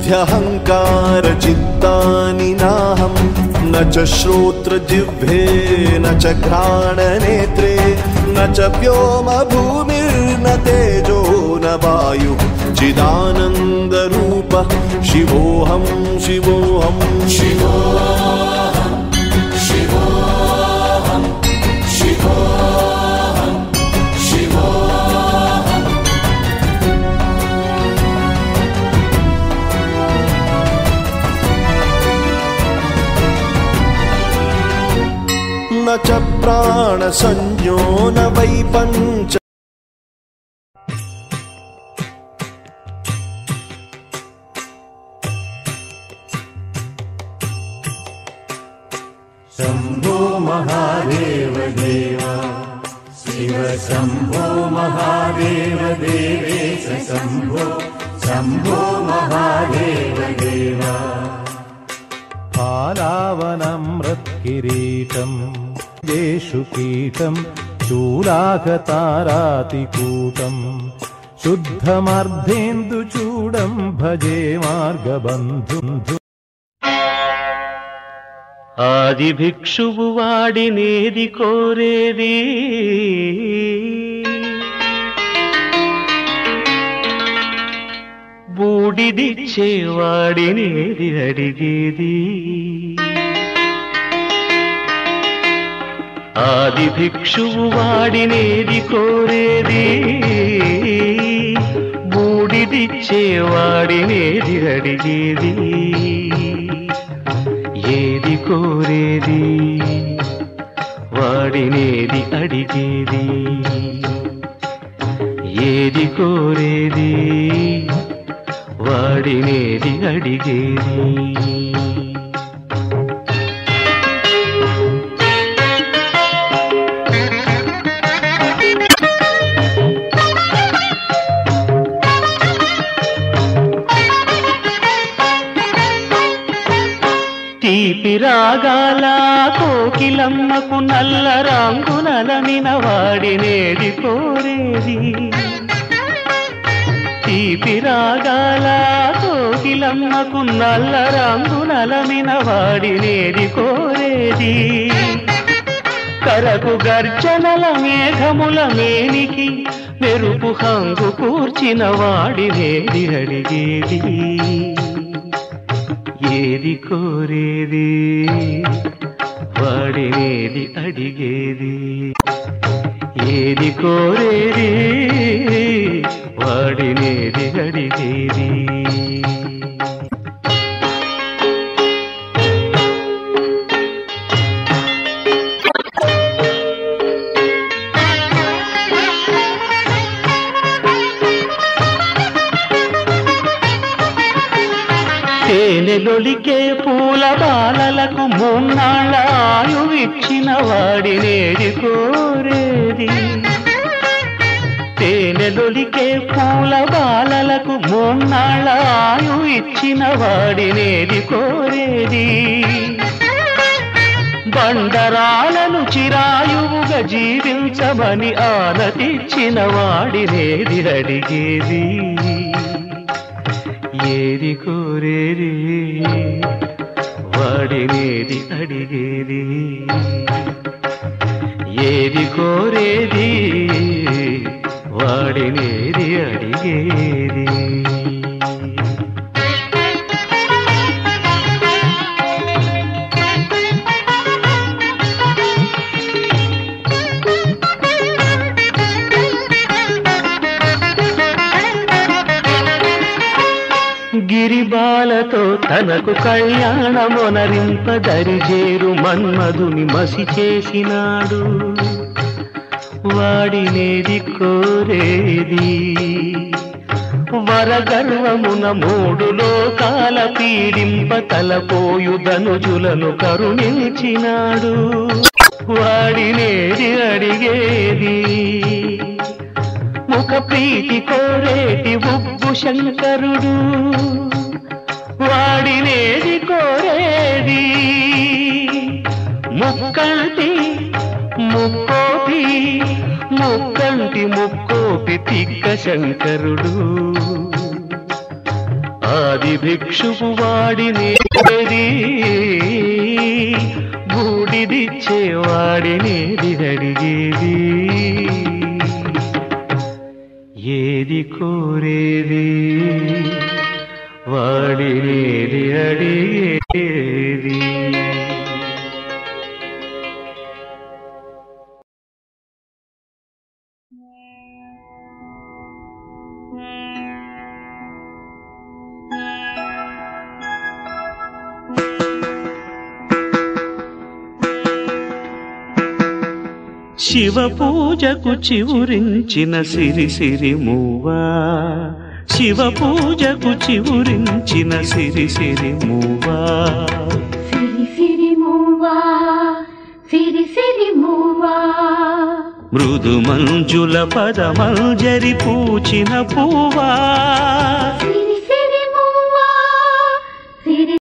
बुद्ध्यहंकार चित्तानि नाहं न च श्रोत्र जिह्वे न च घ्राण नेत्रे न च व्योम भूमिर्न तेजो न वायुः चिदानंद रूप शिवोऽहं शिवोऽहं शिवोऽहं शिवोऽहं शिवोऽहं शिवोऽहं न च प्राण संज्ञो न वै पंच शंभो महादेव देवा शिव शंभो महादेव देवेश शंभो शंभो महादेव देवा फालावनमृत्किरीटं येषु कीटं शूलाकतारातिकूटं शुद्धमर्धेन्दुचूडं भजे मार्गबन्धुं ఆది భిక్షువు వాడినేది కోరేది బూడిదిచ్చేవాడినేది అడిగేది ఆది భిక్షువు వాడినేది కోరేది బూడిదిచ్చేవాడినేది అడిగేది ఏది కోరేది వాడినేది అడిగేది ఏది కోరేది వాడినేది అడిగేది తీపి రాగాల కోకిలమ్మకు నల్ల రంగునలమిన వాడినేది కోరేది తీపి రాగాల కోకిలమ్మకు నల్ల రంగునలమిన వాడినేది కోరేది కరకు గర్జనల మేఘముల మేనికి మెరుపు హంగు కూర్చిన వాడినేది అడిగేది ఏది కోరేది వాడినేది అడిగేది ఏది కోరేది వాడినేది అడిగేది తేనెలొలికే పూల బాలలకు మూన్నాళ్ళ ఆయువిచ్చిన వాడినేది కోరేది తేనెలొలికే పూల బాలలకు మూన్నాళ్ళ ఆయువిచ్చిన వాడినేది కోరేది బండరాలను చిరాయువుగా జీవించమని ఆనతిచ్చిన వాడినేది అడిగేది ఏది కోరేది వాడినేది అడిగేది ఏది కోరేది వాడినేది అడిగేది గిరిబాలతో తనకు కళ్యాణమొనరింపదరిజేరు మన్మధుని మసి చేసినాడు వాడినేది కోరేది వరగర్వమున మూడు లోకాల పీడింప తలపోయు ధనుజులను కరుణించినాడు వాడినేది అడిగేది ముఖ ప్రీతి కోరేటి ఉబ్బు శంకరుడు వాడినేది కోరేది ముక్కంటి ముక్కోపి ముక్కంటి ముక్కోపి తిక్క శంకరుడు ఆది భిక్షువు వాడినేది బూడిదిచ్చేవాడినేది అడిగేది ఏది కోరేది వాడినేది అడిగేది. శివ పూజకు చివురించిన సిరి సిరి మూవా, శివ పూజకు చివురించిన సిరి సిరి మూవా, సిరి సిరి మూవా, సిరి సిరి మూవా, మృదు మంజుల పదమంజరి పూచిన పూవా,